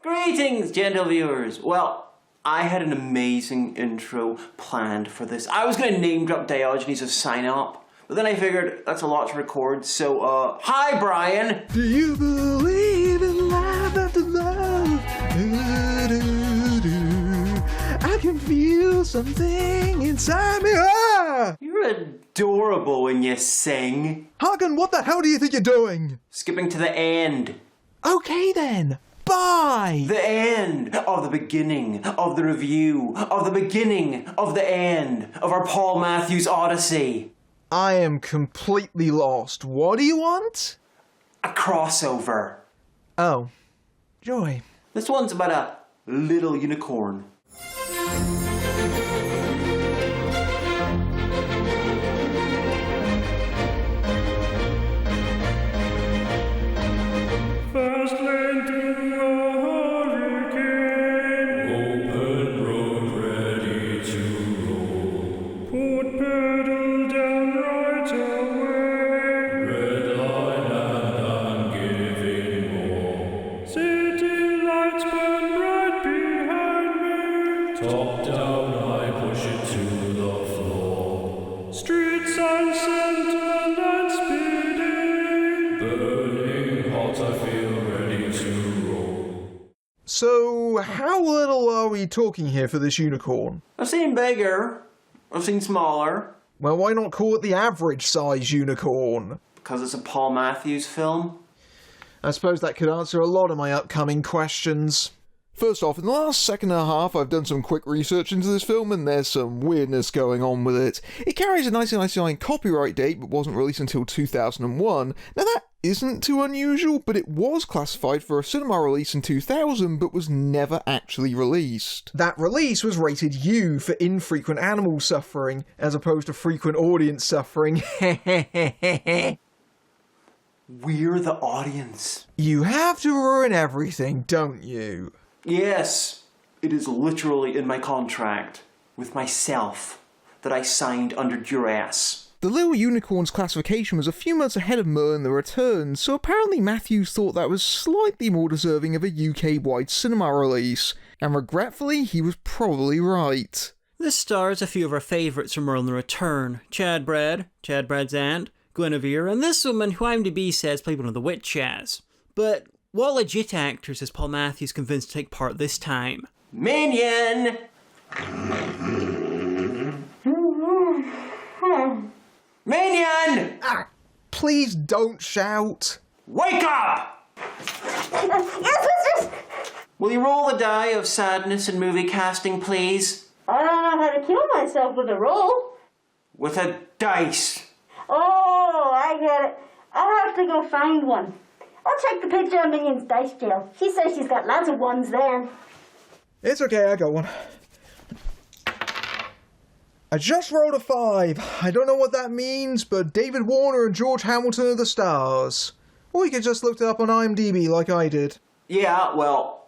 Greetings, gentle viewers. Well, I had an amazing intro planned for this. I was going to name drop Diogenes of Sign Up, but then I figured that's a lot to record, so, hi, Brian! Do you believe in life after love? I can feel something inside me. Ah! You're adorable when you sing. Hagan, what the hell do you think you're doing? Skipping to the end. Okay then. Bye! The end of the beginning of the review of the beginning of the end of our Paul Matthews Odyssey. I am completely lost. What do you want? A crossover. Oh. Joy. This one's about a little unicorn. Fast lane to a hurricane. Open road ready to roll. Put pedal down right away. Red line and I'm giving more. City lights burn right behind me. Top down I push it to the floor. Street sign center line speeding. Burning hot I feel ready to roll. So, how little are we talking here for this unicorn? I've seen bigger. I've seen smaller. Well, why not call it the average size unicorn? Because it's a Paul Matthews film. I suppose that could answer a lot of my upcoming questions. First off, in the last second and a half, I've done some quick research into this film, and there's some weirdness going on with it. It carries a 1999 copyright date, but wasn't released until 2001. Now that isn't too unusual, but it was classified for a cinema release in 2000, but was never actually released. That release was rated U for infrequent animal suffering, as opposed to frequent audience suffering. We're the audience. You have to ruin everything, don't you? Yes, it is literally in my contract with myself that I signed under duress. The Little Unicorn's classification was a few months ahead of Merlin the Return, so apparently Matthews thought that was slightly more deserving of a UK-wide cinema release, and regretfully, he was probably right. This stars a few of our favourites from Merlin the Return: Chad Brad's aunt, Guinevere, and this woman who IMDb says played one of the witches. But what legit actors is Paul Matthews convinced to take part this time? Minion! Minion! Ah, please don't shout. Wake up! Will you roll the die of sadness in movie casting, please? I don't know how to kill myself with a roll. With a dice. Oh, I get it. I'll have to go find one. I'll check the picture of Minion's dice jail. She says she's got lots of ones there. It's okay, I got one. I just rolled a 5. I don't know what that means, but David Warner and George Hamilton are the stars. Or you could just look it up on IMDb like I did. Yeah, well,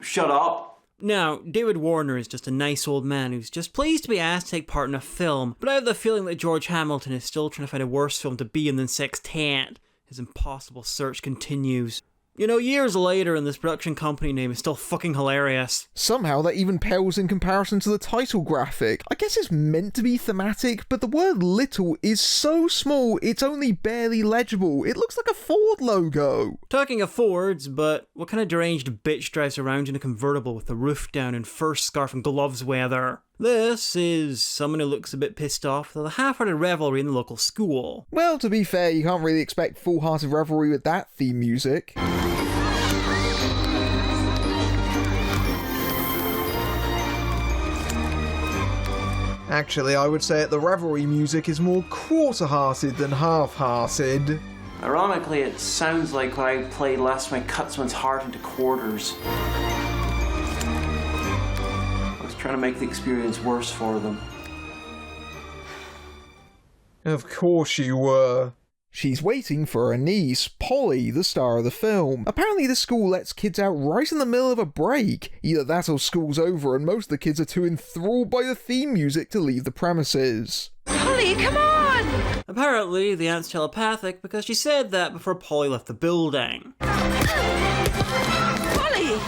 shut up. Now, David Warner is just a nice old man who's just pleased to be asked to take part in a film, but I have the feeling that George Hamilton is still trying to find a worse film to be in than Sextant. His impossible search continues. You know, years later, and this production company name is still fucking hilarious. Somehow that even pales in comparison to the title graphic. I guess it's meant to be thematic, but the word little is so small it's only barely legible. It looks like a Ford logo. Talking of Fords, but what kind of deranged bitch drives around in a convertible with the roof down and fur scarf and gloves weather? This is someone who looks a bit pissed off at the half-hearted revelry in the local school. Well, to be fair, you can't really expect full-hearted revelry with that theme music. Actually, I would say that the revelry music is more quarter-hearted than half-hearted. Ironically, it sounds like what I played last time I cut someone's heart into quarters. I was trying to make the experience worse for them. Of course you were. She's waiting for her niece, Polly, the star of the film. Apparently the school lets kids out right in the middle of a break. Either that or school's over and most of the kids are too enthralled by the theme music to leave the premises. Polly, come on! Apparently, the aunt's telepathic because she said that before Polly left the building. Polly!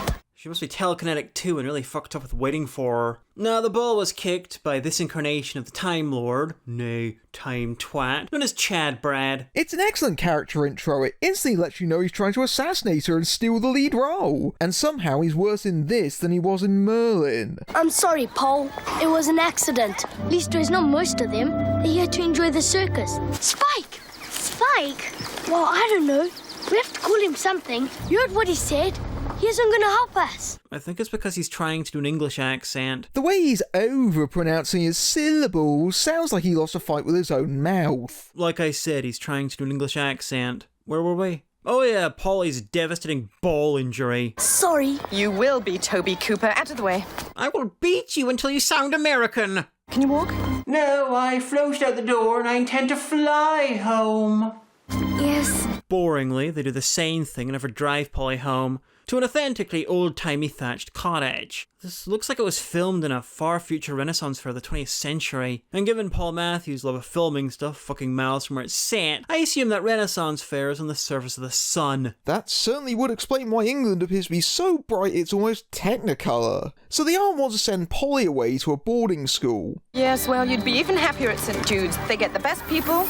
She must be telekinetic too and really fucked up with waiting for her. Now, the ball was kicked by this incarnation of the Time Lord, nay, Time Twat, known as Chad Brad. It's an excellent character intro. It instantly lets you know he's trying to assassinate her and steal the lead role. And somehow he's worse in this than he was in Merlin. I'm sorry, Paul. It was an accident. At least there's not most of them. They're here to enjoy the circus. Spike! Spike? Well, I don't know. We have to call him something. You heard what he said. He isn't going to help us. I think it's because he's trying to do an English accent. The way he's over-pronouncing his syllables sounds like he lost a fight with his own mouth. Like I said, he's trying to do an English accent. Where were we? Oh yeah, Polly's devastating ball injury. Sorry. You will be, Toby Cooper. Out of the way. I will beat you until you sound American. Can you walk? No, I floated out the door and I intend to fly home. Yes. Boringly, they do the same thing and never drive Polly home to an authentically old-timey thatched cottage. This looks like it was filmed in a far future Renaissance fair of the 20th century, and given Paul Matthews' love of filming stuff fucking miles from where it's set, I assume that Renaissance fair is on the surface of the sun. That certainly would explain why England appears to be so bright it's almost technicolor. So the aunt wants to send Polly away to a boarding school. Yes, well, you'd be even happier at St. Jude's. They get the best people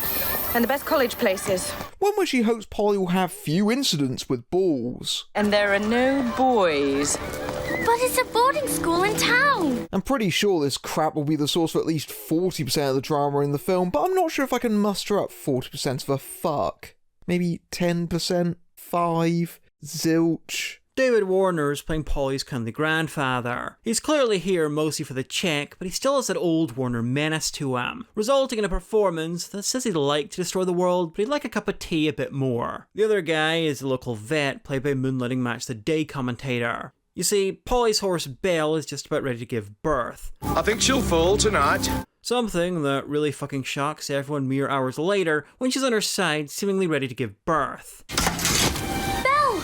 and the best college places. One where she hopes Polly will have few incidents with balls. And there are no boys. But it's a boarding school in town. I'm pretty sure this crap will be the source for at least 40% of the drama in the film, but I'm not sure if I can muster up 40% of a fuck. Maybe 10%? 5? Zilch? David Warner is playing Polly's kindly grandfather. He's clearly here mostly for the check, but he still has that old Warner menace to him, resulting in a performance that says he'd like to destroy the world, but he'd like a cup of tea a bit more. The other guy is the local vet, played by Moonlighting Match the Day commentator. You see, Polly's horse Belle is just about ready to give birth. I think she'll fall tonight. Something that really fucking shocks everyone mere hours later when she's on her side, seemingly ready to give birth. Belle!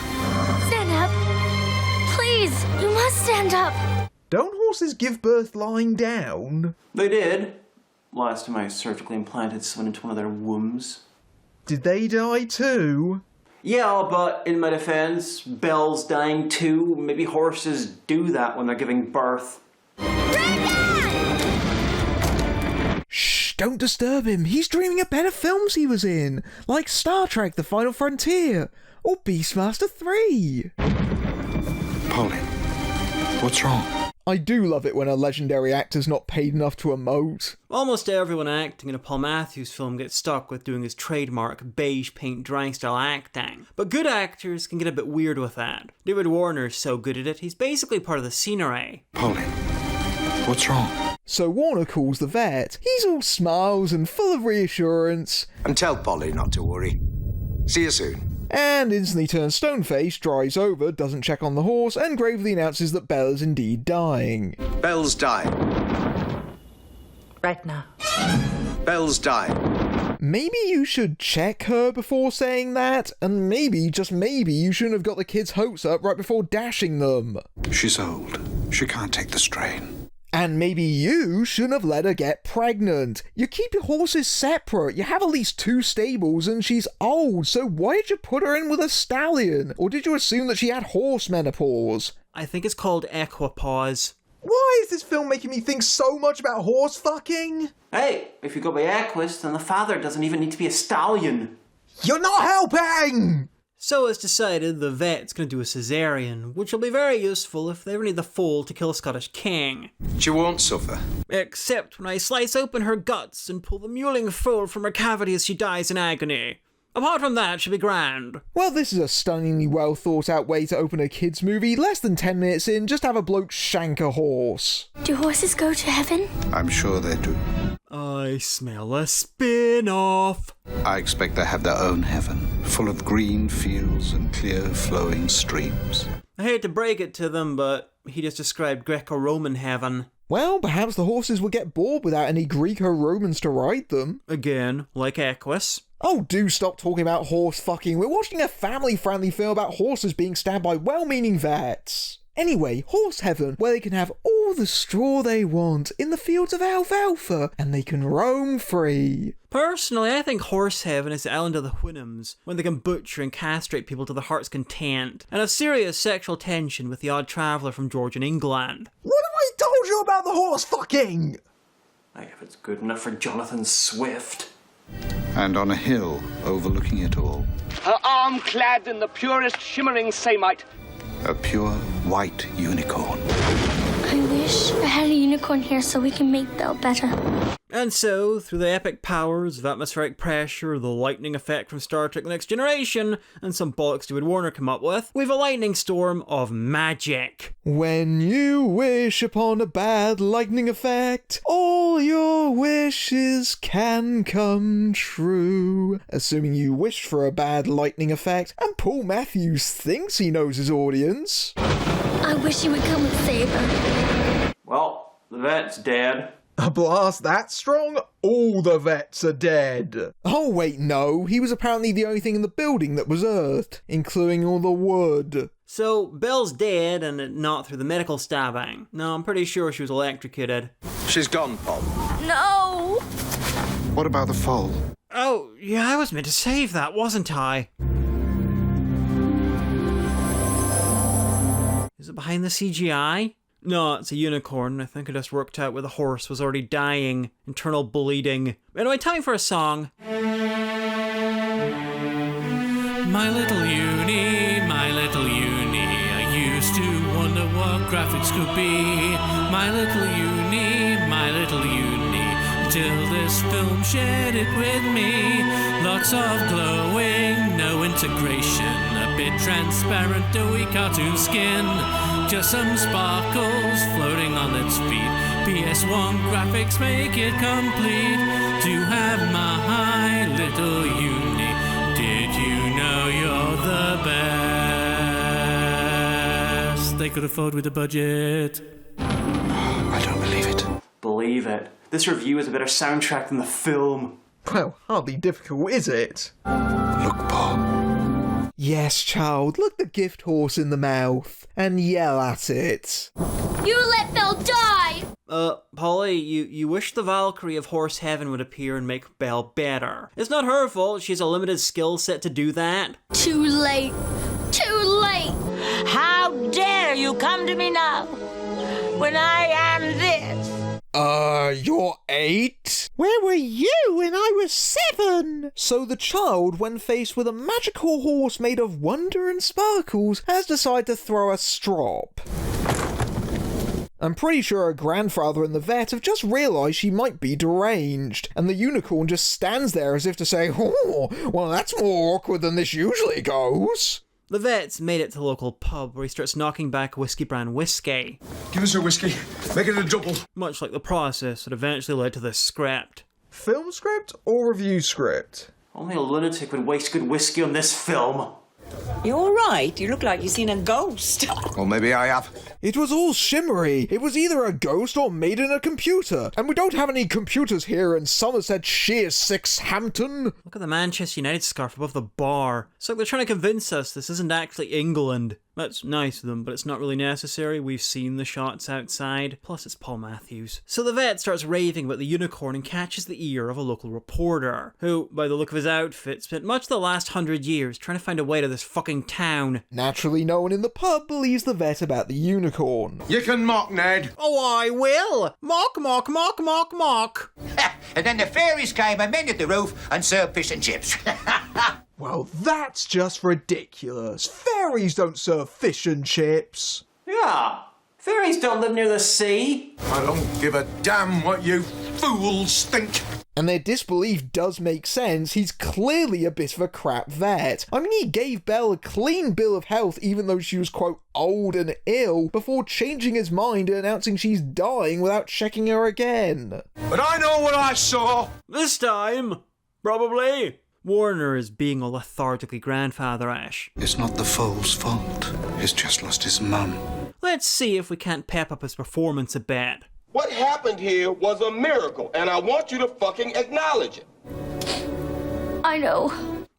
Stand up. Please, you must stand up. Don't horses give birth lying down? They did. Last time I surgically implanted someone into one of their wombs. Did they die too? Yeah, but in my defense, Belle's dying too. Maybe horses do that when they're giving birth. Shh, don't disturb him. He's dreaming of better films he was in, like Star Trek The Final Frontier, or Beastmaster 3. Polly, what's wrong? I do love it when a legendary actor's not paid enough to emote. Almost everyone acting in a Paul Matthews film gets stuck with doing his trademark beige paint drying style acting. But good actors can get a bit weird with that. David Warner is so good at it, he's basically part of the scenery. Polly, what's wrong? So Warner calls the vet. He's all smiles and full of reassurance. And tell Polly not to worry. See you soon. And instantly turns stone-faced, drives over, doesn't check on the horse, and gravely announces that Belle is indeed dying. Belle's dying. Right now. Belle's dying. Maybe you should check her before saying that, and maybe, just maybe, you shouldn't have got the kids' hopes up right before dashing them. She's old. She can't take the strain. And maybe you shouldn't have let her get pregnant. You keep your horses separate. You have at least 2 stables and she's old, so why did you put her in with a stallion? Or did you assume that she had horse menopause? I think it's called equipause. Why is this film making me think so much about horse fucking? Hey, if you go by Equus, then the father doesn't even need to be a stallion. You're not helping! So it's decided the vet's going to do a cesarean, which will be very useful if they ever need the foal to kill a Scottish king. She won't suffer. Except when I slice open her guts and pull the mewling foal from her cavity as she dies in agony. Apart from that, she'll be grand. Well, this is a stunningly well thought out way to open a kids movie. Less than 10 minutes in, just have a bloke shank a horse. Do horses go to heaven? I'm sure they do. I smell a spin-off. I expect they have their own heaven, full of green fields and clear flowing streams. I hate to break it to them, but he just described Greco-Roman heaven. Well, perhaps the horses will get bored without any Greek or Romans to ride them. Again, like Equus. Oh, do stop talking about horse fucking. We're watching a family-friendly film about horses being stabbed by well-meaning vets. Anyway, horse heaven, where they can have all the straw they want in the fields of alfalfa, and they can roam free. Personally, I think Horse Heaven is the island of the Houyhnhnms, when they can butcher and castrate people to their heart's content, and have serious sexual tension with the odd traveller from Georgian England. What have I told you about the horse fucking? Like if it's good enough for Jonathan Swift. And on a hill overlooking it all, her arm clad in the purest shimmering samite, a pure white unicorn. I wish I had a unicorn here so we can make Belle better. And so, through the epic powers of atmospheric pressure, the lightning effect from Star Trek The Next Generation, and some bollocks David Warner come up with, we've a lightning storm of magic. When you wish upon a bad lightning effect, all your wishes can come true. Assuming you wished for a bad lightning effect, and Paul Matthews thinks he knows his audience. I wish he would come and save her. Well, the vet's dead. A blast that strong? All the vets are dead. Oh wait, no. He was apparently the only thing in the building that was earthed, including all the wood. So, Belle's dead, and not through the medical stabbing. No, I'm pretty sure she was electrocuted. She's gone, Paul. No! What about the fall? Oh, yeah, I was meant to save that, wasn't I? Is it behind the CGI? No, it's a unicorn. I think I just worked out where the horse was already dying. Internal bleeding. Anyway, time for a song. My little uni, my little uni. I used to wonder what graphics could be. My little uni, my little uni. Until this film shared it with me. Lots of glowing, no integration. A bit transparent, doughy cartoon skin. Just some sparkles floating on its feet. PS1 graphics make it complete. To have my little uni. Did you know you're the best? They could afford with the budget. I don't believe it. Believe it. This review is a better soundtrack than the film. Well, hardly difficult, is it? Look, Paul. Yes, child, look the gift horse in the mouth and yell at it. You let Belle die! Polly, you wish the Valkyrie of Horse Heaven would appear and make Belle better. It's not her fault, she has a limited skill set to do that. Too late. Too late! How dare you come to me now, when I am this? You're 8? Where were you when I was 7? So the child, when faced with a magical horse made of wonder and sparkles, has decided to throw a strop. I'm pretty sure her grandfather and the vet have just realised she might be deranged, and the unicorn just stands there as if to say, oh, well that's more awkward than this usually goes. The vet's made it to the local pub where he starts knocking back whiskey brand whiskey. Give us a whiskey. Make it a double. Much like the process that eventually led to this script. Film script or review script? Only a lunatic would waste good whiskey on this film. You all right? You look like you've seen a ghost. Or maybe I have. It was all shimmery. It was either a ghost or made in a computer. And we don't have any computers here in Somersetshire, Hampton. Look at the Manchester United scarf above the bar. It's like they're trying to convince us this isn't actually England. That's nice of them, but it's not really necessary. We've seen the shots outside. Plus, it's Paul Matthews. So the vet starts raving about the unicorn and catches the ear of a local reporter, who, by the look of his outfit, spent much of the last 100 years trying to find a way to this fucking town. Naturally, no one in the pub believes the vet about the unicorn. You can mock, Ned. Oh, I will! Mock, mock, mock, mock, mock! And then the fairies came and mended the roof and served fish and chips. Well, that's just ridiculous. Fairies don't serve fish and chips. Yeah, fairies don't live near the sea. I don't give a damn what you fools think. And their disbelief does make sense. He's clearly a bit of a crap vet. I mean, he gave Belle a clean bill of health even though she was, quote, old and ill, before changing his mind and announcing she's dying without checking her again. But I know what I saw. This time, probably. Warner is being a lethargically grandfather-ish. It's not the foal's fault. He's just lost his mum. Let's see if we can't pep up his performance a bit. What happened here was a miracle, and I want you to fucking acknowledge it. I know.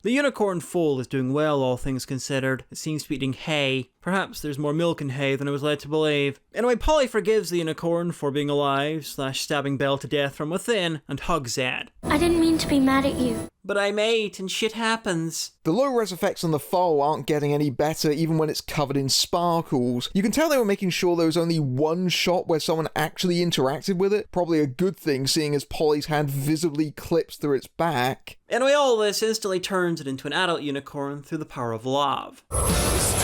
The unicorn foal is doing well, all things considered. It seems to be eating hay. Perhaps there's more milk in hay than I was led to believe. Anyway, Polly forgives the unicorn for being alive, stabbing Belle to death from within, and hugs Zed. I didn't mean to be mad at you. But I'm 8 and shit happens. The low-res effects on the foal aren't getting any better even when it's covered in sparkles. You can tell they were making sure there was only one shot where someone actually interacted with it. Probably a good thing, seeing as Polly's hand visibly clips through its back. Anyway, all this instantly turns it into an adult unicorn through the power of love. That's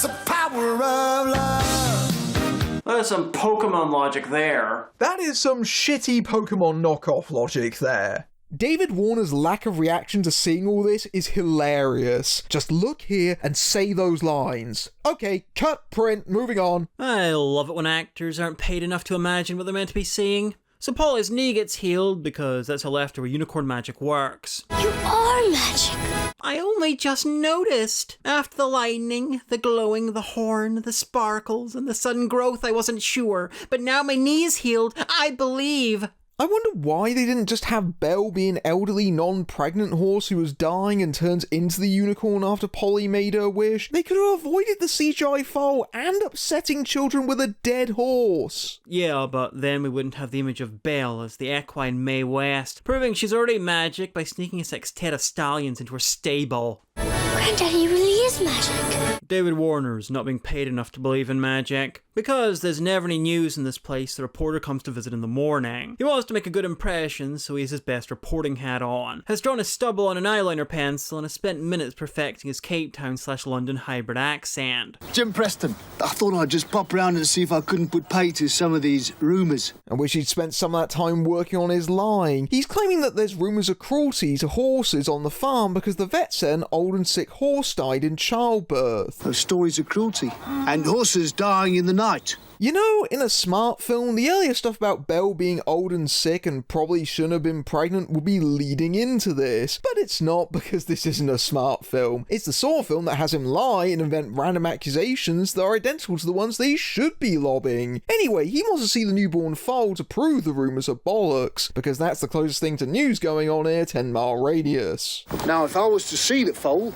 the power of love. There's some Pokemon logic there. That is some shitty Pokemon knockoff logic there. David Warner's lack of reaction to seeing all this is hilarious. Just look here and say those lines. Okay, cut, print, moving on. I love it when actors aren't paid enough to imagine what they're meant to be seeing. So Polly's knee gets healed because that's how leftover unicorn magic works. You are magic. I only just noticed. After the lightning, the glowing, the horn, the sparkles, and the sudden growth, I wasn't sure. But now my knee's healed, I believe. I wonder why they didn't just have Belle be an elderly, non-pregnant horse who was dying and turns into the unicorn after Polly made her wish. They could have avoided the CGI foal and upsetting children with a dead horse. Yeah, but then we wouldn't have the image of Belle as the equine Mae West, proving she's already magic by sneaking a sextet of stallions into her stable. Granddaddy really is magic. David Warner's not being paid enough to believe in magic. Because there's never any news in this place, the reporter comes to visit in the morning. He wants to make a good impression, so he has his best reporting hat on, has drawn his stubble on an eyeliner pencil, and has spent minutes perfecting his Cape Town/London hybrid accent. Jim Preston, I thought I'd just pop round and see if I couldn't put pay to some of these rumours. I wish he'd spent some of that time working on his line. He's claiming that there's rumours of cruelty to horses on the farm because the vet said an old and sick horse died in childbirth. Those stories of cruelty. And horses dying in the night. You know, in a smart film, the earlier stuff about Belle being old and sick and probably shouldn't have been pregnant would be leading into this. But it's not, because this isn't a smart film. It's the sort of film that has him lie and invent random accusations that are identical to the ones they should be lobbing. Anyway, he wants to see the newborn foal to prove the rumours are bollocks, because that's the closest thing to news going on in a 10-mile radius. Now, if I was to see the foal,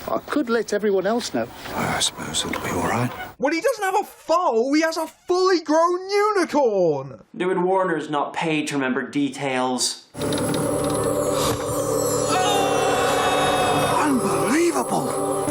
I could let everyone else know. I suppose it'll be all right. Well, he doesn't have a foal, he has a fully grown unicorn! David Warner's not paid to remember details. Unbelievable!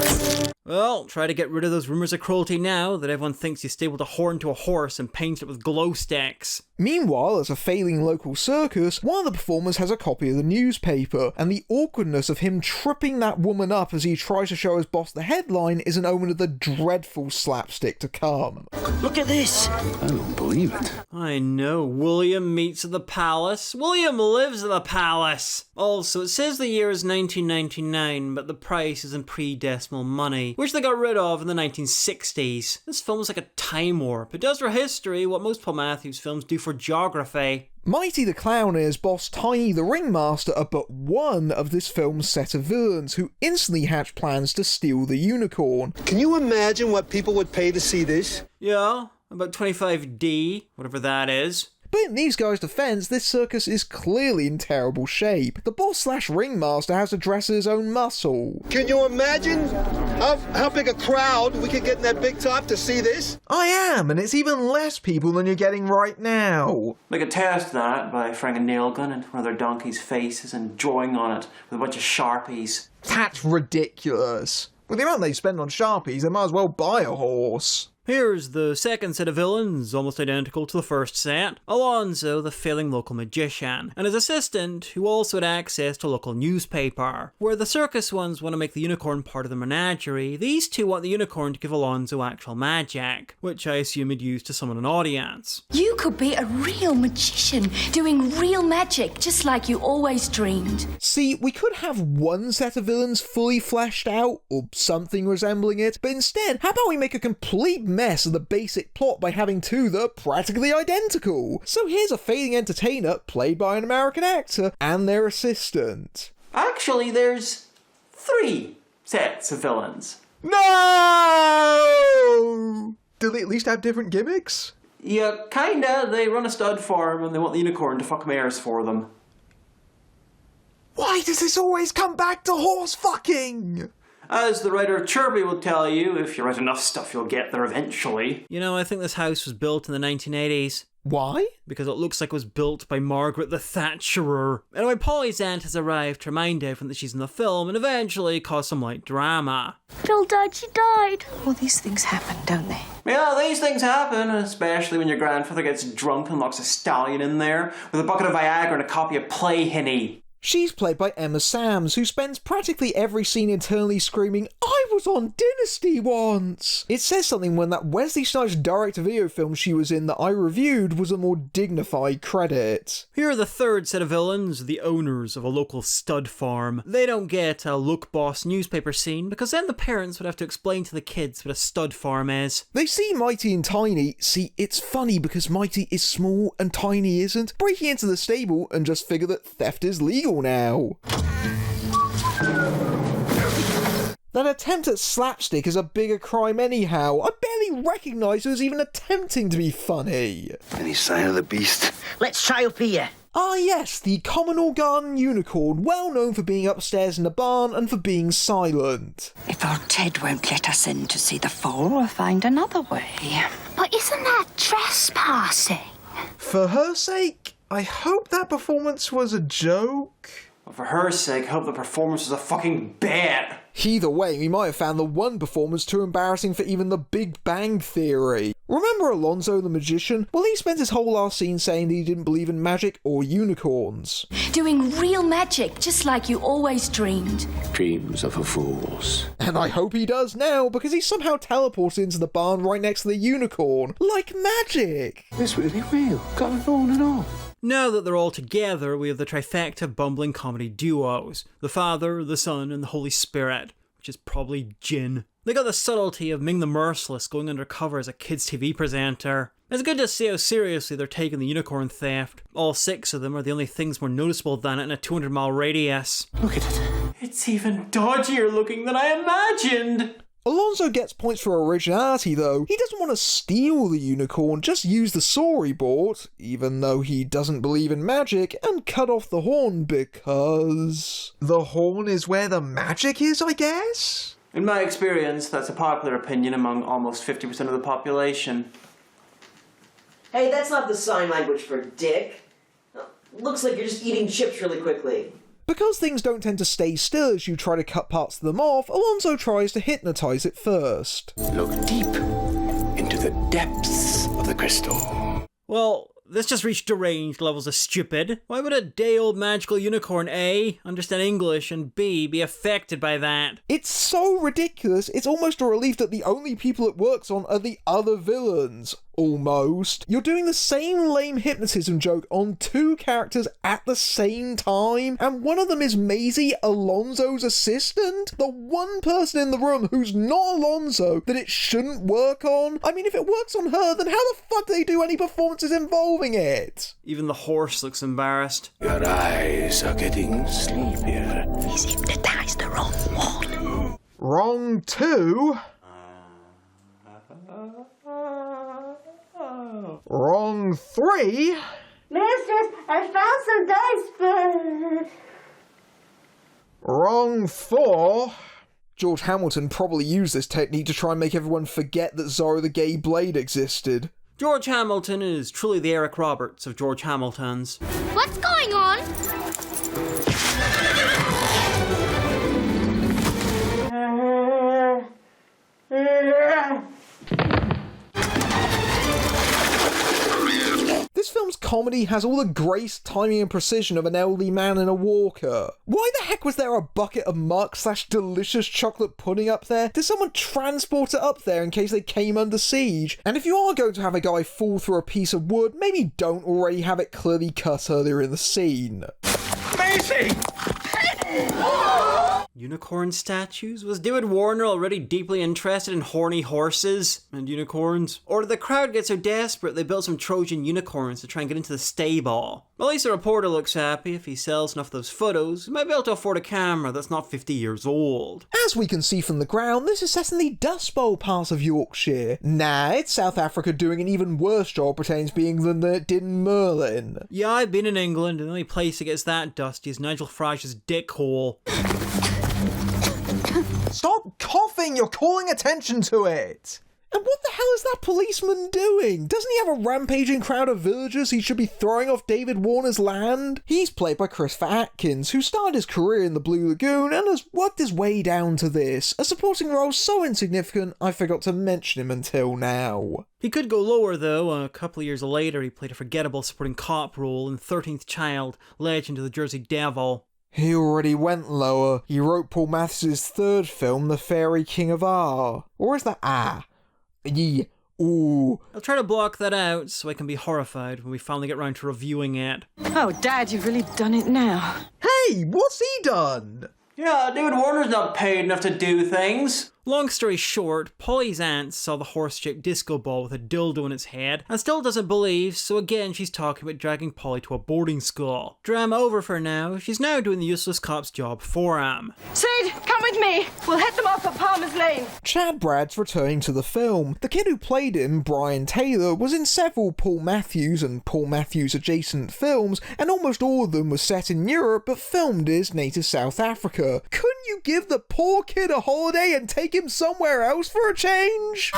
Well, try to get rid of those rumours of cruelty now that everyone thinks you stabled a horn to a horse and painted it with glow sticks. Meanwhile, as a failing local circus, one of the performers has a copy of the newspaper, and the awkwardness of him tripping that woman up as he tries to show his boss the headline is an omen of the dreadful slapstick to come. Look at this! I don't believe it. I know, William meets at the palace. William lives at the palace! Also, it says the year is 1999, but the price is in pre-decimal money, which they got rid of in the 1960s. This film is like a time warp. It does for history what most Paul Matthews films do for geography. Mighty the Clown is boss Tiny the Ringmaster are but one of this film's set of villains who instantly hatch plans to steal the unicorn. Can you imagine what people would pay to see this? Yeah, about 25D, whatever that is. But in these guys' defense, this circus is clearly in terrible shape. The boss/ringmaster has to dress his own muscle. Can you imagine how big a crowd we could get in that big top to see this? I am, and it's even less people than you're getting right now. They could test that by throwing a nail gun into one of their donkeys' faces and drawing on it with a bunch of Sharpies. That's ridiculous. With the amount they spend on Sharpies, they might as well buy a horse. Here's the second set of villains, almost identical to the first set. Alonzo, the failing local magician, and his assistant, who also had access to a local newspaper. Where the circus ones want to make the unicorn part of the menagerie, these two want the unicorn to give Alonzo actual magic, which I assume he'd use to summon an audience. You could be a real magician, doing real magic, just like you always dreamed. See, we could have one set of villains fully fleshed out, or something resembling it, but instead, how about we make a complete mess of the basic plot by having two that are practically identical? So here's a failing entertainer, played by an American actor, and their assistant. Actually, there's 3 sets of villains. No! Do they at least have different gimmicks? Yeah, kinda. They run a stud farm and they want the unicorn to fuck mares for them. Why does this always come back to horse fucking? As the writer Chirpy will tell you, if you write enough stuff, you'll get there eventually. You know, I think this house was built in the 1980s. Why? Because it looks like it was built by Margaret the Thatcherer. Anyway, Polly's aunt has arrived to remind everyone that she's in the film and eventually cause some light drama. Phil died, she died. Well, these things happen, don't they? Yeah, these things happen, especially when your grandfather gets drunk and locks a stallion in there with a bucket of Viagra and a copy of Play Hinny. She's played by Emma Samms, who spends practically every scene internally screaming, "I was on Dynasty once!" It says something when that Wesley Snipes direct-to-video film she was in that I reviewed was a more dignified credit. Here are the third set of villains, the owners of a local stud farm. They don't get a Look Boss newspaper scene, because then the parents would have to explain to the kids what a stud farm is. They see Mighty and Tiny. See, it's funny because Mighty is small and Tiny isn't, breaking into the stable and just figure that theft is legal now. That attempt at slapstick is a bigger crime anyhow. I barely recognise it was even attempting to be funny. Any sign of the beast? Let's try up here. Ah yes, the Commodore Garden Unicorn, well known for being upstairs in the barn and for being silent. If old Ted won't let us in to see the fall, we'll find another way. But isn't that trespassing? For her sake, I hope that performance was a joke. Well, for her sake, I hope the performance was a fucking bet. Either way, we might have found the one performance too embarrassing for even the Big Bang Theory. Remember Alonzo the Magician? Well, he spent his whole last scene saying that he didn't believe in magic or unicorns. Doing real magic, just like you always dreamed. Dreams are for fools. And I hope he does now, because he somehow teleported into the barn right next to the unicorn. Like magic! It's really real. Going on and on. Now that they're all together, we have the trifecta of bumbling comedy duos. The Father, the Son, and the Holy Spirit, which is probably Jin. They got the subtlety of Ming the Merciless going undercover as a kids' TV presenter. It's good to see how seriously they're taking the unicorn theft. All 6 of them are the only things more noticeable than it in a 200-mile radius. Look at it. It's even dodgier looking than I imagined. Alonzo gets points for originality though. He doesn't want to steal the unicorn, just use the saw he bought, even though he doesn't believe in magic, and cut off the horn because... the horn is where the magic is, I guess? In my experience, that's a popular opinion among almost 50% of the population. Hey, that's not the sign language for dick. Looks like you're just eating chips really quickly. Because things don't tend to stay still as you try to cut parts of them off, Alonzo tries to hypnotise it first. Look deep into the depths of the crystal. Well, this just reached deranged levels of stupid. Why would a day-old magical unicorn A, understand English, and B, be affected by that? It's so ridiculous, it's almost a relief that the only people it works on are the other villains. Almost. You're doing the same lame hypnotism joke on 2 characters at the same time, and one of them is Maisie, Alonzo's assistant? The one person in the room who's not Alonzo that it shouldn't work on? I mean, if it works on her, then how the fuck do they do any performances involving it? Even the horse looks embarrassed. Your eyes are getting sleepier. He's hypnotized the wrong one. Wrong 2? Wrong 3? Mistress, I found some dice, but... Wrong 4? George Hamilton probably used this technique to try and make everyone forget that Zorro the Gay Blade existed. George Hamilton is truly the Eric Roberts of George Hamiltons. What's going on? This film's comedy has all the grace, timing and precision of an elderly man in a walker. Why the heck was there a bucket of muck/delicious chocolate pudding up there? Did someone transport it up there in case they came under siege? And if you are going to have a guy fall through a piece of wood, maybe don't already have it clearly cut earlier in the scene. Maisie! Unicorn statues? Was David Warner already deeply interested in horny horses and unicorns? Or did the crowd get so desperate they built some Trojan unicorns to try and get into the stable? At least the reporter looks happy. If he sells enough of those photos, he might be able to afford a camera that's not 50 years old. As we can see from the ground, this is set in the Dust Bowl part of Yorkshire. Nah, it's South Africa doing an even worse job pretending to be England than it did in Merlin. Yeah, I've been in England, and the only place that gets that dusty is Nigel Farage's dick hole. Stop coughing! You're calling attention to it! And what the hell is that policeman doing? Doesn't he have a rampaging crowd of villagers he should be throwing off David Warner's land? He's played by Christopher Atkins, who started his career in The Blue Lagoon and has worked his way down to this, a supporting role so insignificant I forgot to mention him until now. He could go lower though. A couple of years later he played a forgettable supporting cop role in 13th Child, Legend of the Jersey Devil. He already went lower. He wrote Paul Matthews' third film, The Fairy King of R. Or is that Ah? Yeah. Ooh. I'll try to block that out so I can be horrified when we finally get round to reviewing it. Oh, Dad, you've really done it now. Hey, what's he done? Yeah, David Warner's not paid enough to do things. Long story short, Polly's aunt saw the horse-shaped disco ball with a dildo in its head and still doesn't believe, so again she's talking about dragging Polly to a boarding school. Drama over for now. She's now doing the useless cop's job for him. Sid, come with me. We'll head them off at Palmer's Lane. Chad Bradd's returning to the film. The kid who played him, Brian Taylor, was in several Paul Matthews and Paul Matthews adjacent films, and almost all of them were set in Europe but filmed in his native South Africa. Couldn't you give the poor kid a holiday and take him somewhere else for a change?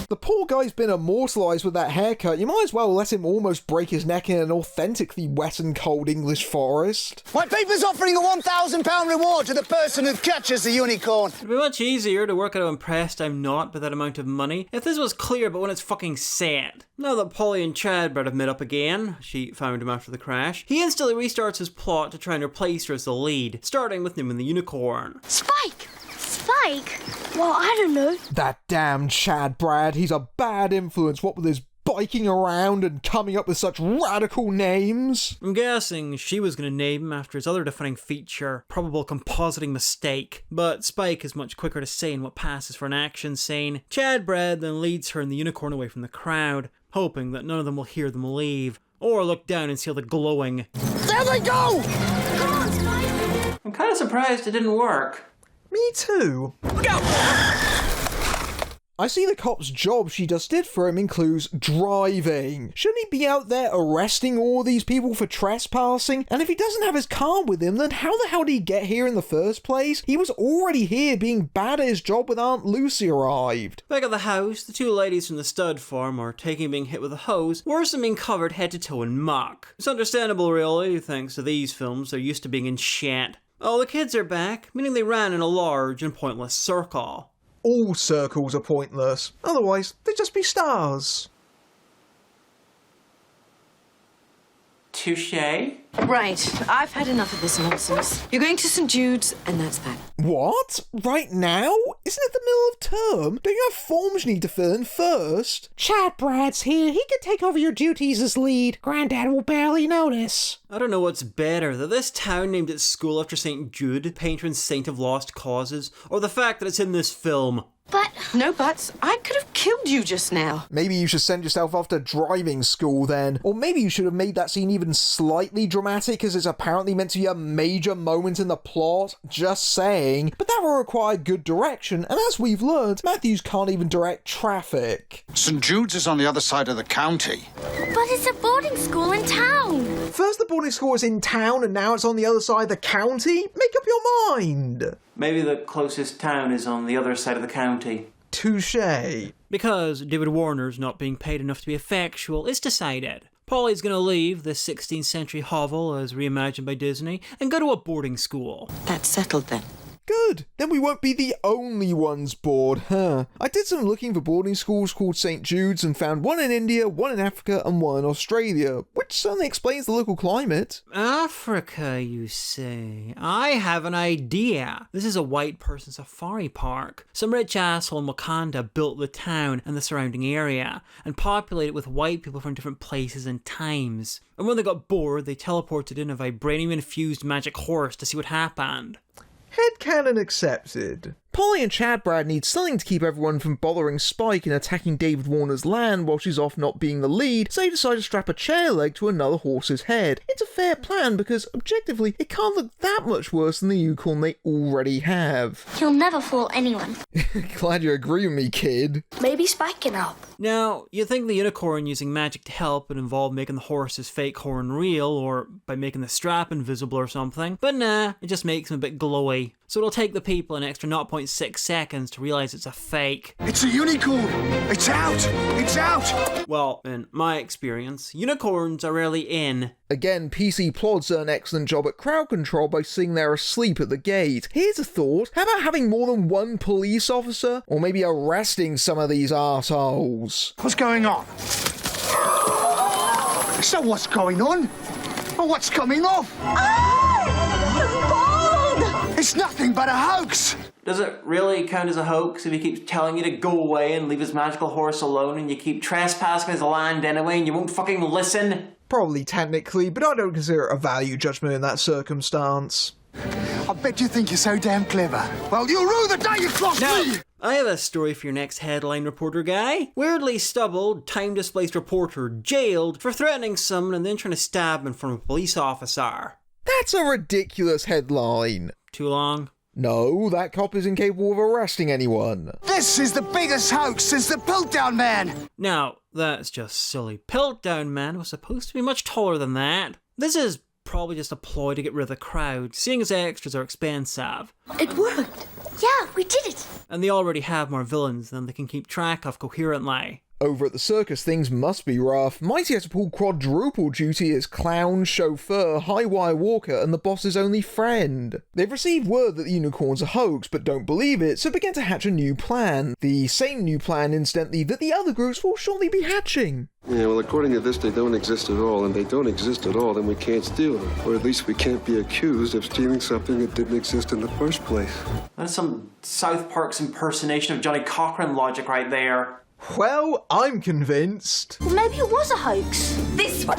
The poor guy's been immortalised with that haircut. You might as well let him almost break his neck in an authentically wet and cold English forest. My paper's offering a £1,000 reward to the person who catches the unicorn. It'd be much easier to work out how impressed I'm not by that amount of money if this was clear but when it's fucking sad. Now that Polly and Chad Brad have met up again, she found him after the crash, he instantly restarts his plot to try and replace her as the lead, starting with Newman the Unicorn. Spike! Spike? Well, I don't know. That damn Chad Brad, he's a bad influence, what with his biking around and coming up with such radical names. I'm guessing she was going to name him after his other defining feature, probable compositing mistake. But Spike is much quicker to say in what passes for an action scene. Chad Brad then leads her and the unicorn away from the crowd, hoping that none of them will hear them leave, or look down and see all the glowing. There they go! Come on, Spike! I'm kind of surprised it didn't work. Me too. Go! I see the cop's job she just did for him includes driving. Shouldn't he be out there arresting all these people for trespassing? And if he doesn't have his car with him, then how the hell did he get here in the first place? He was already here being bad at his job when Aunt Lucy arrived. Back at the house, the two ladies from the stud farm are taking being hit with a hose, worse than being covered head to toe in muck. It's understandable really, thanks to these films, they're used to being in shit. Oh, the kids are back, meaning they ran in a large and pointless circle. All circles are pointless. Otherwise, they'd just be stars. Touché. Right, I've had enough of this nonsense. You're going to St. Jude's, and that's that. What? Right now? Isn't it the middle of term? Don't you have forms you need to fill in first? Chad Brad's here. He can take over your duties as lead. Granddad will barely notice. I don't know what's better, that this town named its school after St. Jude, patron saint of lost causes, or the fact that it's in this film. But... No buts. I could have killed you just now. Maybe you should send yourself off to driving school then. Or maybe you should have made that scene even slightly dramatic because it's apparently meant to be a major moment in the plot. Just saying. But that will require good direction, and as we've learned, Matthews can't even direct traffic. St. Jude's is on the other side of the county. But it's a boarding school in town. First the boarding school is in town and now it's on the other side of the county? Make up your mind. Maybe the closest town is on the other side of the county. Touché. Because David Warner's not being paid enough to be effectual, it's decided. Polly's gonna leave this 16th century hovel as reimagined by Disney and go to a boarding school. That's settled then. Good, then we won't be the only ones bored, huh? I did some looking for boarding schools called St. Jude's and found one in India, one in Africa, and one in Australia, which certainly explains the local climate. Africa, you say? I have an idea. This is a white person safari park. Some rich asshole in Wakanda built the town and the surrounding area, and populated it with white people from different places and times. And when they got bored, they teleported in a vibranium-infused magic horse to see what happened. Headcanon accepted. Polly and Chadbrad need something to keep everyone from bothering Spike and attacking David Warner's land while she's off not being the lead, so they decide to strap a chair leg to another horse's head. It's a fair plan because, objectively, it can't look that much worse than the unicorn they already have. He'll never fool anyone. Glad you agree with me, kid. Maybe Spike can help. Now, you'd think the unicorn using magic to help would involve making the horse's fake horn real, or by making the strap invisible or something, but nah, it just makes him a bit glowy. So it'll take the people an extra 0.6 seconds to realise it's a fake. It's a unicorn! It's out! It's out! Well, in my experience, unicorns are rarely in. Again, PC Plods did an excellent job at crowd control by sitting there asleep at the gate. Here's a thought, how about having more than one police officer? Or maybe arresting some of these arseholes? What's going on? So what's going on? Or what's coming off? It's nothing but a hoax! Does it really count as a hoax if he keeps telling you to go away and leave his magical horse alone and you keep trespassing his land anyway and you won't fucking listen? Probably technically, but I don't consider it a value judgment in that circumstance. I bet you think you're so damn clever. Well, you'll rue the day you crossed me! I have a story for your next headline reporter guy. Weirdly stubbled, time-displaced reporter jailed for threatening someone and then trying to stab him in front of a police officer. That's a ridiculous headline. Too long? No, that cop is incapable of arresting anyone. This is the biggest hoax since the Piltdown Man! Now, that's just silly. Piltdown Man was supposed to be much taller than that. This is probably just a ploy to get rid of the crowd, seeing as extras are expensive. It worked. Yeah, we did it. And they already have more villains than they can keep track of coherently. Over at the circus, things must be rough. Mighty has to pull quadruple duty as clown, chauffeur, high-wire walker, and the boss's only friend. They've received word that the unicorn's a hoax, but don't believe it, so begin to hatch a new plan. The same new plan, incidentally, that the other groups will shortly be hatching. Yeah, well, according to this, they don't exist at all, and they don't exist at all, then we can't steal them. Or at least we can't be accused of stealing something that didn't exist in the first place. That's some South Park's impersonation of Johnny Cochran logic right there. Well, I'm convinced. Well, maybe it was a hoax. This one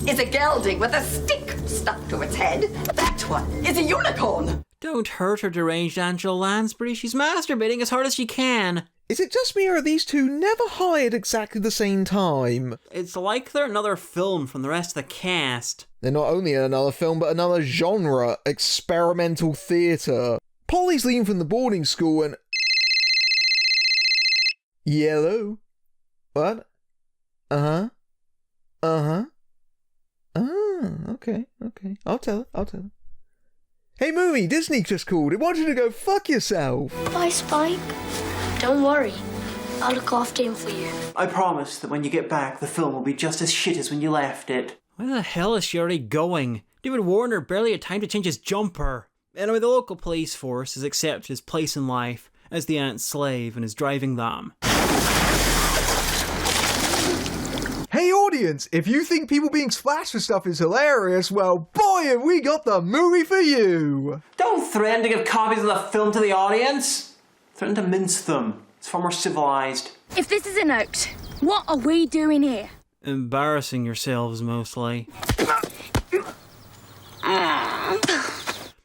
is a gelding with a stick stuck to its head. That one is a unicorn. Don't hurt her, deranged Angela Lansbury. She's masturbating as hard as she can. Is it just me or are these two never hired exactly the same time? It's like they're another film from the rest of the cast. They're not only in another film, but another genre, experimental theatre. Polly's leaving from the boarding school and... Yellow? What? Uh-huh. Uh-huh. Ah, okay. I'll tell her. Hey, Moomy, Disney just called. It wants you to go fuck yourself. Bye, Spike. Don't worry. I'll look after him for you. I promise that when you get back, the film will be just as shit as when you left it. Where the hell is she already going? David Warner barely had time to change his jumper. Anyway, the local police force has accepted his place in life as the aunt's slave and is driving them. Hey audience, if you think people being splashed for stuff is hilarious, well boy have we got the movie for you! Don't threaten to give copies of the film to the audience. Threaten to mince them. It's far more civilized. If this is a hoax, what are we doing here? Embarrassing yourselves, mostly.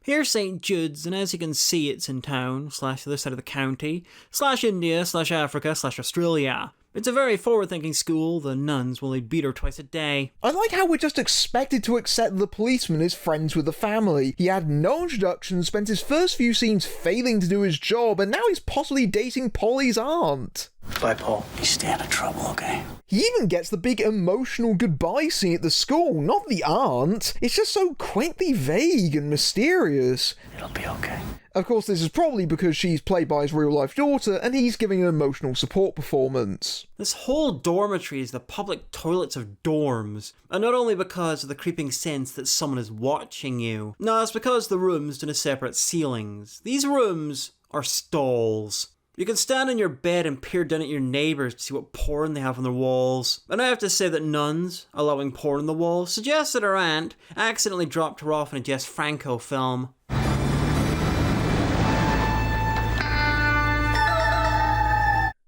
Here's St. Jude's, and as you can see, it's in town, / the other side of the county, / India, / Africa, / Australia. It's a very forward-thinking school. The nuns will only beat her twice a day. I like how we're just expected to accept the policeman is friends with the family. He had no introduction, spent his first few scenes failing to do his job, and now he's possibly dating Polly's aunt. Bye, Paul. You stay out of trouble, okay? He even gets the big emotional goodbye scene at the school, not the aunt. It's just so quaintly vague and mysterious. It'll be okay. Of course, this is probably because she's played by his real-life daughter, and he's giving an emotional support performance. This whole dormitory is the public toilets of dorms, and not only because of the creeping sense that someone is watching you. No, it's because the rooms don't have separate ceilings. These rooms are stalls. You can stand on your bed and peer down at your neighbours to see what porn they have on their walls. And I have to say that nuns allowing porn on the walls suggests that her aunt accidentally dropped her off in a Jess Franco film.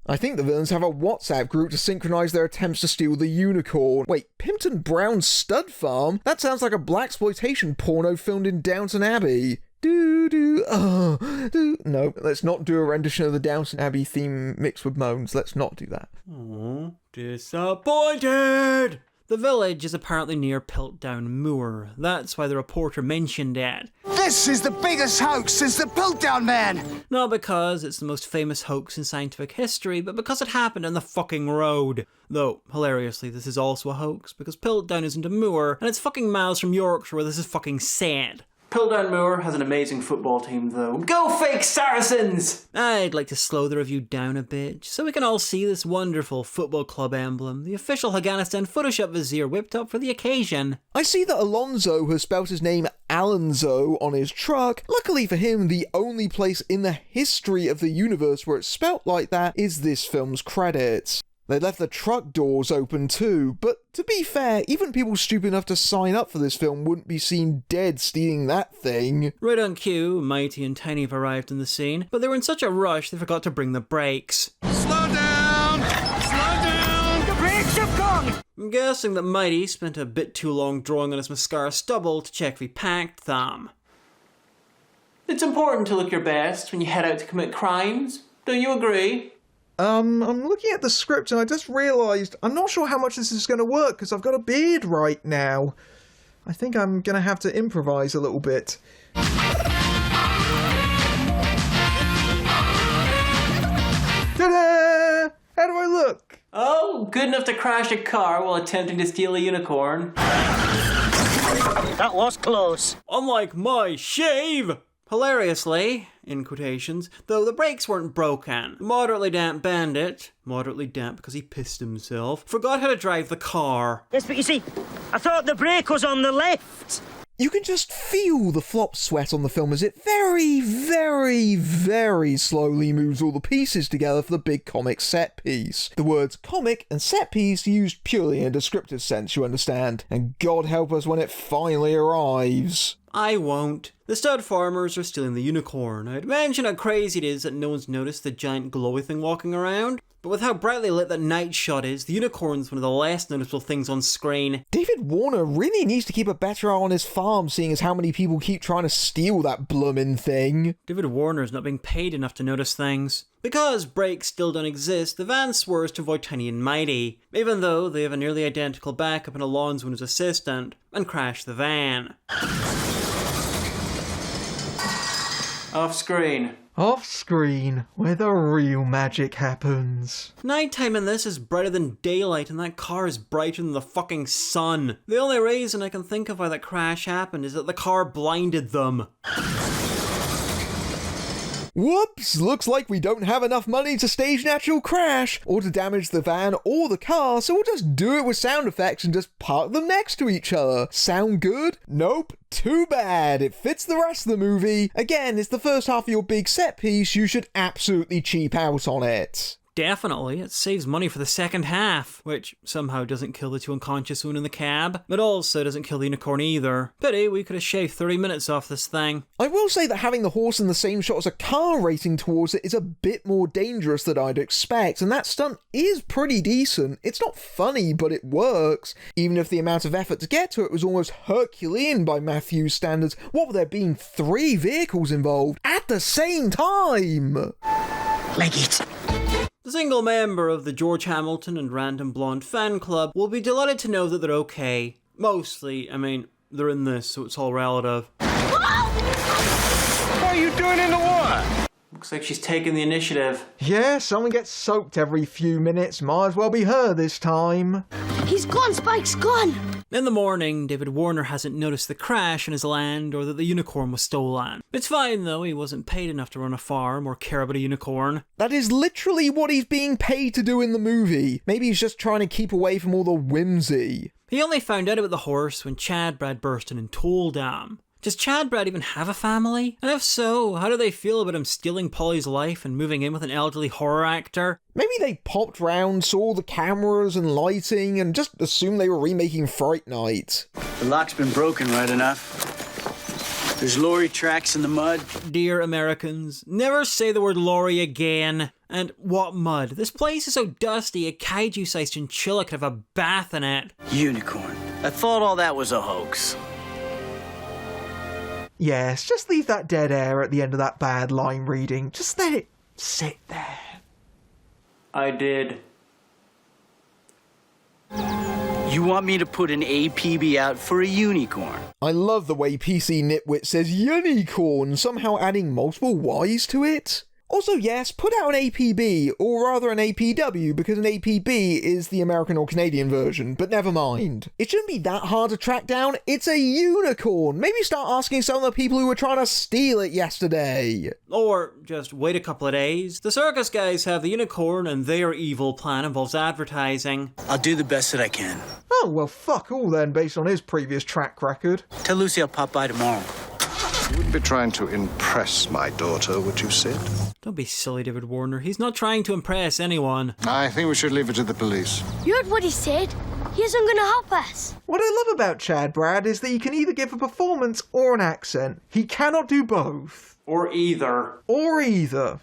I think the villains have a WhatsApp group to synchronise their attempts to steal the unicorn. Wait, Pimpton Brown's Stud Farm? That sounds like a blaxploitation porno filmed in Downton Abbey. No, let's not do a rendition of the Downton Abbey theme mixed with moans. Let's not do that. Oh, disappointed! The village is apparently near Piltdown Moor. That's why the reporter mentioned it. This is the biggest hoax since the Piltdown Man! Not because it's the most famous hoax in scientific history, but because it happened on the fucking road. Though, hilariously, this is also a hoax, because Piltdown isn't a moor, and it's fucking miles from Yorkshire where this is fucking sad. Piltdown Moor has an amazing football team, though. Go fake Saracens! I'd like to slow the review down a bit, so we can all see this wonderful football club emblem, the official Afghanistan Photoshop vizier whipped up for the occasion. I see that Alonso has spelt his name Alonzo on his truck. Luckily for him, the only place in the history of the universe where it's spelt like that is this film's credits. They left the truck doors open too, but to be fair, even people stupid enough to sign up for this film wouldn't be seen dead stealing that thing. Right on cue, Mighty and Tiny have arrived in the scene, but they were in such a rush they forgot to bring the brakes. Slow down! Slow down! The brakes have gone! I'm guessing that Mighty spent a bit too long drawing on his mascara stubble to check if he packed them. It's important to look your best when you head out to commit crimes. Don't you agree? I'm looking at the script and I just realised I'm not sure how much this is going to work because I've got a beard right now. I think I'm going to have to improvise a little bit. Ta-da! How do I look? Oh, good enough to crash a car while attempting to steal a unicorn. That was close. Unlike my shave! Hilariously, in quotations, though the brakes weren't broken. Moderately damp bandit, moderately damp because he pissed himself, forgot how to drive the car. Yes, but you see, I thought the brake was on the left. You can just feel the flop sweat on the film as it very, very, very slowly moves all the pieces together for the big comic set piece. The words comic and set piece used purely in a descriptive sense, you understand. And God help us when it finally arrives. I won't. The stud farmers are stealing the unicorn. I'd mention how crazy it is that no one's noticed the giant glowy thing walking around. But with how brightly lit that night shot is, the unicorn's one of the less noticeable things on screen. David Warner really needs to keep a better eye on his farm, seeing as how many people keep trying to steal that bloomin' thing. David Warner's not being paid enough to notice things. Because brakes still don't exist, the van swerves to avoid Tiny and Mighty, even though they have a nearly identical backup in Alonzo and his assistant, and crash the van. Off screen. Off screen, where the real magic happens. Nighttime in this is brighter than daylight, and that car is brighter than the fucking sun. The only reason I can think of why that crash happened is that the car blinded them. Whoops! Looks like we don't have enough money to stage an actual crash, or to damage the van or the car, so we'll just do it with sound effects and just park them next to each other. Sound good? Nope. Too bad. It fits the rest of the movie. Again, it's the first half of your big set piece, you should absolutely cheap out on it. Definitely, it saves money for the second half, which somehow doesn't kill the two unconscious women in the cab, but also doesn't kill the unicorn either. Pity, we could have shaved 30 minutes off this thing. I will say that having the horse in the same shot as a car racing towards it is a bit more dangerous than I'd expect, and that stunt is pretty decent. It's not funny, but it works. Even if the amount of effort to get to it was almost Herculean by Matthews standards, what with there being 3 vehicles involved at the same time? Leg it. The single member of the George Hamilton and Random Blonde fan club will be delighted to know that they're okay. Mostly, I mean, they're in this, so it's all relative. What are you doing in the water? Looks like she's taking the initiative. Yeah, someone gets soaked every few minutes. Might as well be her this time. He's gone, Spike's gone. In the morning, David Warner hasn't noticed the crash on his land or that the unicorn was stolen. It's fine though, he wasn't paid enough to run a farm or care about a unicorn. That is literally what he's being paid to do in the movie. Maybe he's just trying to keep away from all the whimsy. He only found out about the horse when Chad Brad burst in and told him. Does Chad Brad even have a family? And if so, how do they feel about him stealing Polly's life and moving in with an elderly horror actor? Maybe they popped round, saw the cameras and lighting, and just assumed they were remaking Fright Night. The lock's been broken right enough. There's lorry tracks in the mud. Dear Americans, never say the word lorry again. And what mud? This place is so dusty, a kaiju-sized chinchilla could have a bath in it. Unicorn. I thought all that was a hoax. Yes, just leave that dead air at the end of that bad line reading. Just let it sit there. I did. You want me to put an APB out for a unicorn? I love the way PC Nitwit says unicorn, somehow adding multiple Y's to it. Also, yes, put out an APB, or rather an APW, because an APB is the American or Canadian version, but never mind. It shouldn't be that hard to track down, it's a unicorn! Maybe start asking some of the people who were trying to steal it yesterday. Or just wait a couple of days. The circus guys have the unicorn and their evil plan involves advertising. I'll do the best that I can. Oh, well fuck all then, based on his previous track record. Tell Lucy I'll pop by tomorrow. You wouldn't be trying to impress my daughter, would you, Sid? Don't be silly, David Warner. He's not trying to impress anyone. I think we should leave it to the police. You heard what he said? He isn't going to help us. What I love about Chad Brad is that he can either give a performance or an accent. He cannot do both. Or either. Or either.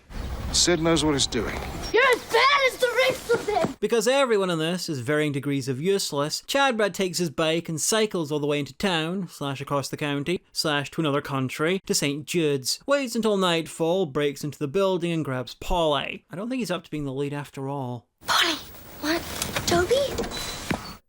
Sid knows what he's doing. You're as bad as the rest of them! Because everyone in this is varying degrees of useless, Chad Brad takes his bike and cycles all the way into town, / across the county, / to another country, to St. Jude's, waits until nightfall, breaks into the building and grabs Polly. I don't think he's up to being the lead after all. Polly! What? Toby?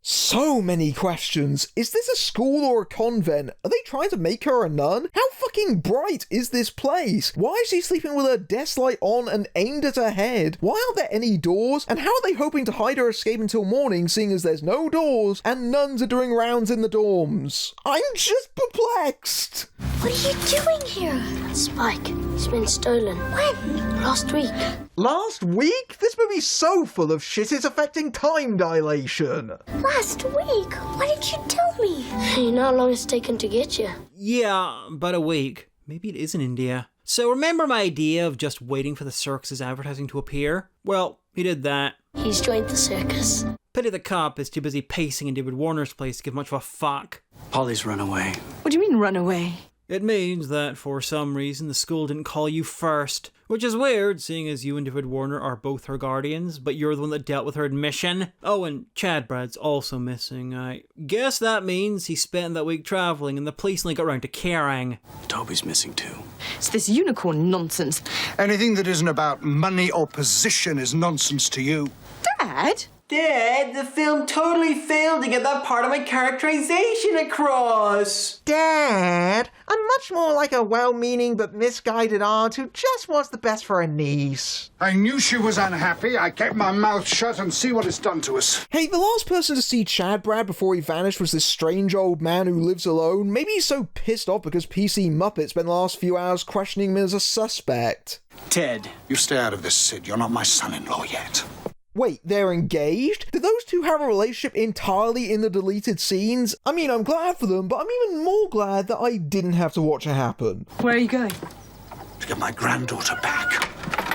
So many questions. Is this a school or a convent? Are they trying to make her a nun? How fucking bright is this place? Why is she sleeping with her desk light on and aimed at her head? Why aren't there any doors? And how are they hoping to hide her escape until morning, seeing as there's no doors and nuns are doing rounds in the dorms? I'm just perplexed. What are you doing here? Spike, he's been stolen. When? Last week. Last week? This movie's so full of shit it's affecting time dilation. Last week? Why didn't you tell me? You know how long it's taken to get you. Yeah, about a week. Maybe it is in India. So remember my idea of just waiting for the circus's advertising to appear? Well, he did that. He's joined the circus. Pity the cop is too busy pacing in David Warner's place to give much of a fuck. Polly's run away. What do you mean, run away? It means that, for some reason, the school didn't call you first. Which is weird, seeing as you and David Warner are both her guardians, but you're the one that dealt with her admission. Oh, and Chad Brad's also missing. I guess that means he spent that week travelling and the police only got round to caring. Toby's missing too. It's this unicorn nonsense. Anything that isn't about money or position is nonsense to you. Dad? Dad, the film totally failed to get that part of my characterization across. Dad, I'm much more like a well-meaning but misguided aunt who just wants the best for her niece. I knew she was unhappy. I kept my mouth shut and see what it's done to us. Hey, the last person to see Chad Brad before he vanished was this strange old man who lives alone. Maybe he's so pissed off because PC Muppet spent the last few hours questioning him as a suspect. Ted. You stay out of this, Sid. You're not my son-in-law yet. Wait, they're engaged? Did those two have a relationship entirely in the deleted scenes? I mean, I'm glad for them, but I'm even more glad that I didn't have to watch it happen. Where are you going? To get my granddaughter back.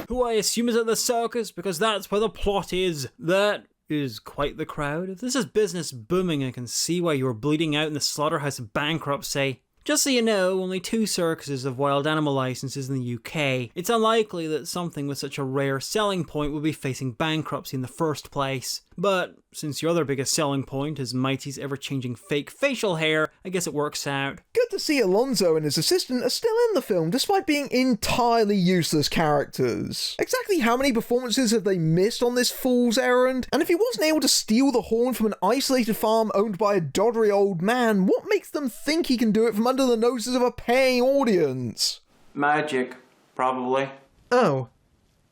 Who I assume is at the circus, because that's where the plot is. That is quite the crowd. If this is business booming, I can see why you were bleeding out in the slaughterhouse of bankruptcy. Just so you know, only 2 circuses have wild animal licenses in the UK. It's unlikely that something with such a rare selling point would be facing bankruptcy in the first place. But since your other biggest selling point is Mighty's ever-changing fake facial hair, I guess it works out. Good to see Alonzo and his assistant are still in the film, despite being entirely useless characters. Exactly how many performances have they missed on this fool's errand? And if he wasn't able to steal the horn from an isolated farm owned by a doddery old man, what makes them think he can do it from under the noses of a paying audience? Magic, probably. Oh,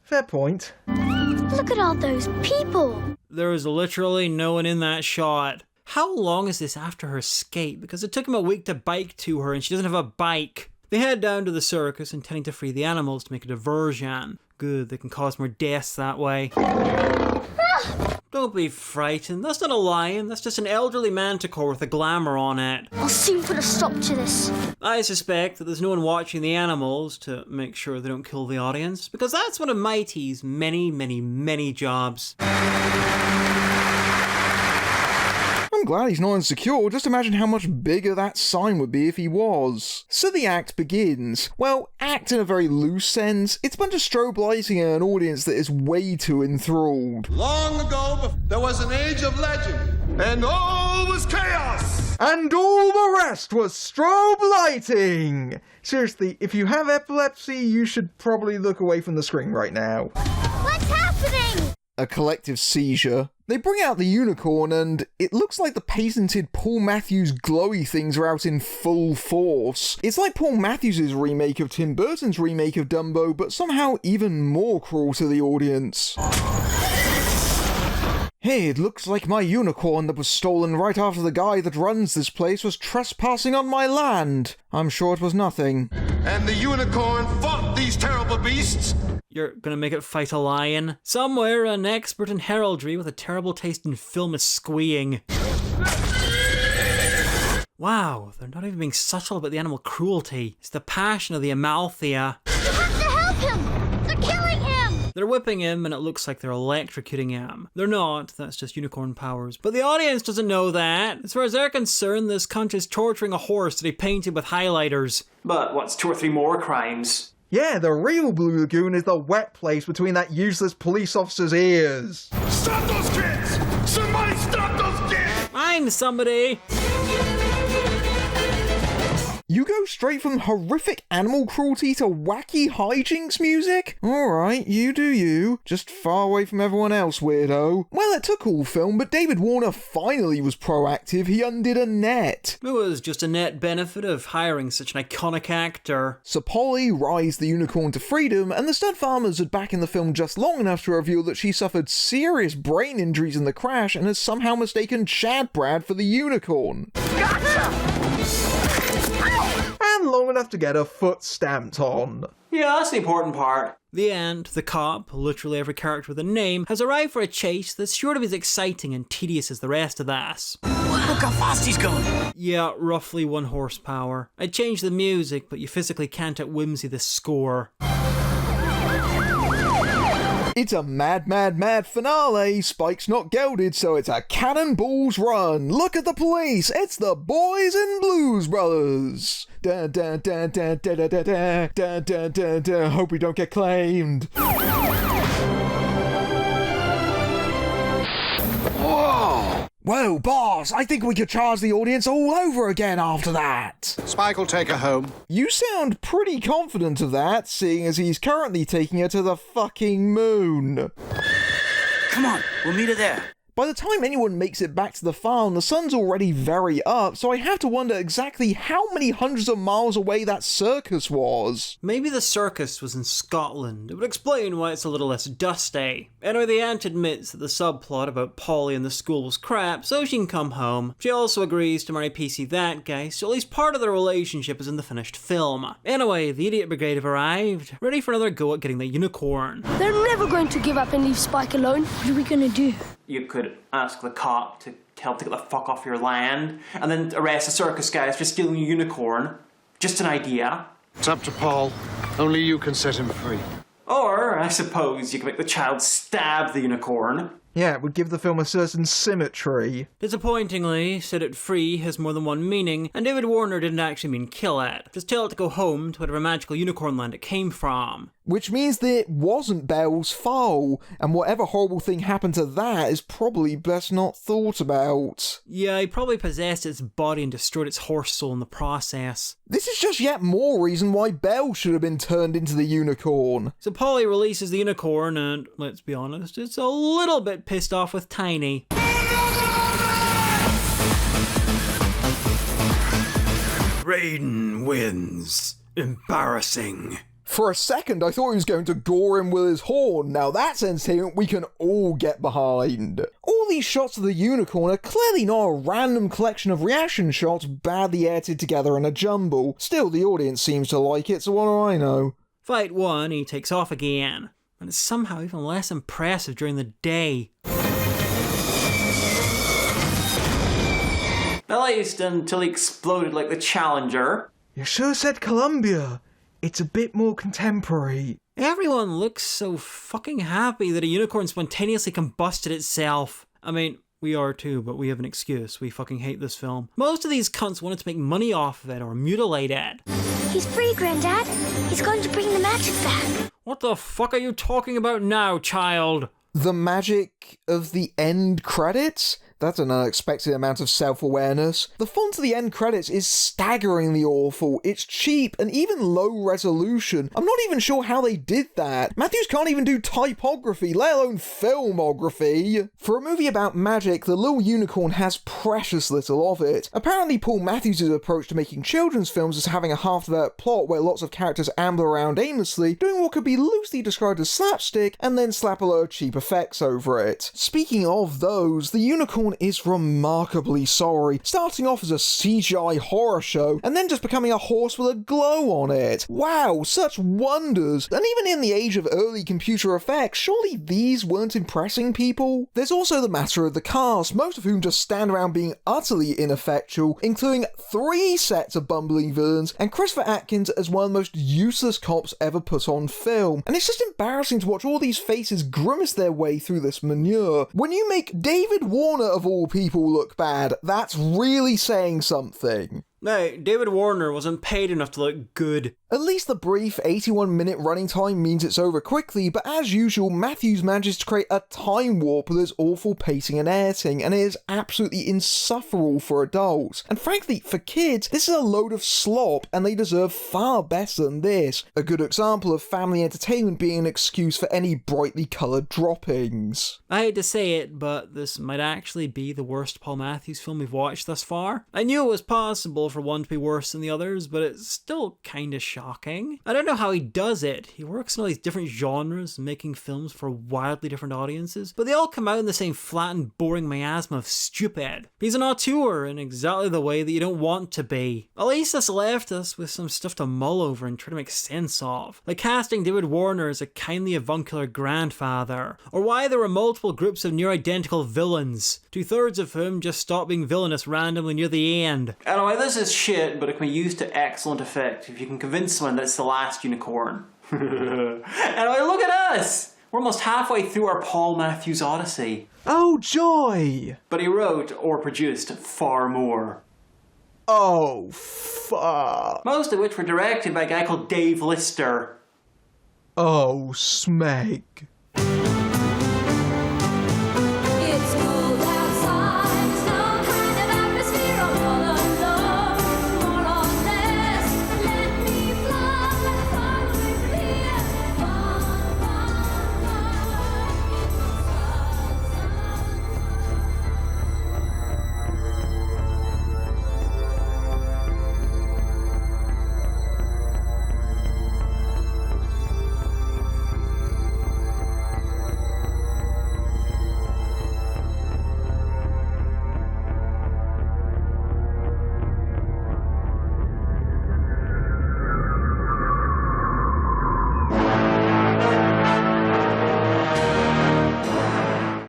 fair point. Look at all those people. There is literally no one in that shot. How long is this after her escape? Because it took him a week to bike to her and she doesn't have a bike. They head down to the circus intending to free the animals to make a diversion. Good, they can cause more deaths that way. Don't be frightened. That's not a lion. That's just an elderly manticore with a glamour on it. I'll soon put a stop to this. I suspect that there's no one watching the animals to make sure they don't kill the audience, because that's one of Mighty's many, many, many jobs. I'm glad he's not insecure. Just imagine how much bigger that sign would be if he was. So the act begins. Well, act in a very loose sense. It's a bunch of strobe lighting and an audience that is way too enthralled. Long ago, there was an age of legend, and all was chaos. And all the rest was strobe lighting! Seriously, if you have epilepsy, you should probably look away from the screen right now. What's happening? A collective seizure. They bring out the unicorn and it looks like the patented Paul Matthews glowy things are out in full force. It's like Paul Matthews' remake of Tim Burton's remake of Dumbo, but somehow even more cruel to the audience. Hey, it looks like my unicorn that was stolen right after the guy that runs this place was trespassing on my land. I'm sure it was nothing. And the unicorn fought these terrible beasts. You're gonna make it fight a lion? Somewhere, an expert in heraldry with a terrible taste in film is squeeing. Wow, they're not even being subtle about the animal cruelty. It's the passion of the Amalthea. You have to help him! They're killing him! They're whipping him and it looks like they're electrocuting him. They're not, that's just unicorn powers. But the audience doesn't know that. As far as they're concerned, this cunt is torturing a horse that he painted with highlighters. But what's 2 or 3 more crimes? Yeah, the real Blue Lagoon is the wet place between that useless police officer's ears. Stop those kids! Somebody stop those kids! I'm somebody! You go straight from horrific animal cruelty to wacky hijinks music? Alright, you do you. Just far away from everyone else, weirdo. Well, it took all film, but David Warner finally was proactive. He undid a net. It was just a net benefit of hiring such an iconic actor. So Polly rides the unicorn to freedom, and the stud farmers had back in the film just long enough to reveal that she suffered serious brain injuries in the crash and has somehow mistaken Chad Brad for the unicorn. Gotcha! And long enough to get her foot stamped on. Yeah, that's the important part. The ant, the cop, literally every character with a name, has arrived for a chase that's sure to be as exciting and tedious as the rest of this. Look how fast he's going! Yeah, roughly 1 horsepower. I'd change the music, but you physically can't at whimsy the score. It's a mad, mad, mad finale. Spike's not gelded, so it's a cannonballs run. Look at the police. It's the Boys in Blues Brothers. Da da da da da da da da da da da da. Hope we don't get claimed. Whoa! Whoa, boss, I think we could charge the audience all over again after that. Spike will take her home. You sound pretty confident of that, seeing as he's currently taking her to the fucking moon. Come on, we'll meet her there. By the time anyone makes it back to the farm, the sun's already very up, so I have to wonder exactly how many hundreds of miles away that circus was. Maybe the circus was in Scotland. It would explain why it's a little less dusty. Anyway, the aunt admits that the subplot about Polly and the school was crap, so she can come home. She also agrees to marry PC that guy, so at least part of their relationship is in the finished film. Anyway, the idiot brigade have arrived, ready for another go at getting the unicorn. They're never going to give up and leave Spike alone. What are we gonna do? You could ask the cop to tell him to get the fuck off your land, and then arrest the circus guys for stealing a unicorn. Just an idea. It's up to Paul. Only you can set him free. Or, I suppose, you can make the child stab the unicorn. Yeah, it would give the film a certain symmetry. Disappointingly, set it free has more than one meaning, and David Warner didn't actually mean kill it. Just tell it to go home to whatever magical unicorn land it came from. Which means that it wasn't Belle's foal, and whatever horrible thing happened to that is probably best not thought about. Yeah, he probably possessed its body and destroyed its horse soul in the process. This is just yet more reason why Belle should have been turned into the unicorn. So Polly releases the unicorn and, let's be honest, it's a little bit pissed off with Tiny. Raiden wins. Embarrassing. For a second, I thought he was going to gore him with his horn. Now that's entertainment we can all get behind. All these shots of the unicorn are clearly not a random collection of reaction shots badly edited together in a jumble. Still, the audience seems to like it, so what do I know? Fight 1, he takes off again. And it's somehow even less impressive during the day. At least until he exploded like the Challenger. You should have said Columbia. It's a bit more contemporary. Everyone looks so fucking happy that a unicorn spontaneously combusted itself. I mean, we are too, but we have an excuse. We fucking hate this film. Most of these cunts wanted to make money off of it or mutilate it. He's free, Granddad. He's going to bring the magic back. What the fuck are you talking about now, child? The magic of the end credits? That's an unexpected amount of self-awareness. The font of the end credits is staggeringly awful. It's cheap and even low resolution. I'm not even sure how they did that. Matthews can't even do typography, let alone filmography. For a movie about magic, the little unicorn has precious little of it. Apparently Paul Matthews' approach to making children's films is having a half-developed plot where lots of characters amble around aimlessly, doing what could be loosely described as slapstick, and then slap a load of cheap effects over it. Speaking of those, the unicorn is remarkably sorry, starting off as a CGI horror show and then just becoming a horse with a glow on it. Wow, such wonders! And even in the age of early computer effects, surely these weren't impressing people? There's also the matter of the cast, most of whom just stand around being utterly ineffectual, including 3 sets of bumbling villains and Christopher Atkins as one of the most useless cops ever put on film. And it's just embarrassing to watch all these faces grimace their way through this manure. When you make David Warner of all people look bad, that's really saying something. No, David Warner wasn't paid enough to look good. At least the brief 81-minute running time means it's over quickly, but as usual, Matthews manages to create a time warp with his awful pacing and editing, and it is absolutely insufferable for adults. And frankly, for kids, this is a load of slop, and they deserve far better than this. A good example of family entertainment being an excuse for any brightly coloured droppings. I hate to say it, but this might actually be the worst Paul Matthews film we've watched thus far. I knew it was possible for one to be worse than the others, but it's still kinda shocking. I don't know how he does it. He works in all these different genres, making films for wildly different audiences, but they all come out in the same flat and boring miasma of stupid. He's an auteur in exactly the way that you don't want to be. At least this left us with some stuff to mull over and try to make sense of. Like casting David Warner as a kindly avuncular grandfather, or why there were multiple groups of near-identical villains, 2/3 of whom just stop being villainous randomly near the end. Anyway, this is shit, but it can be used to excellent effect if you can convince someone that it's the last unicorn. Anyway, look at us! We're almost halfway through our Paul Matthews Odyssey. Oh, joy! But he wrote or produced far more. Oh, fuck. Most of which were directed by a guy called Dave Lister. Oh, smeg.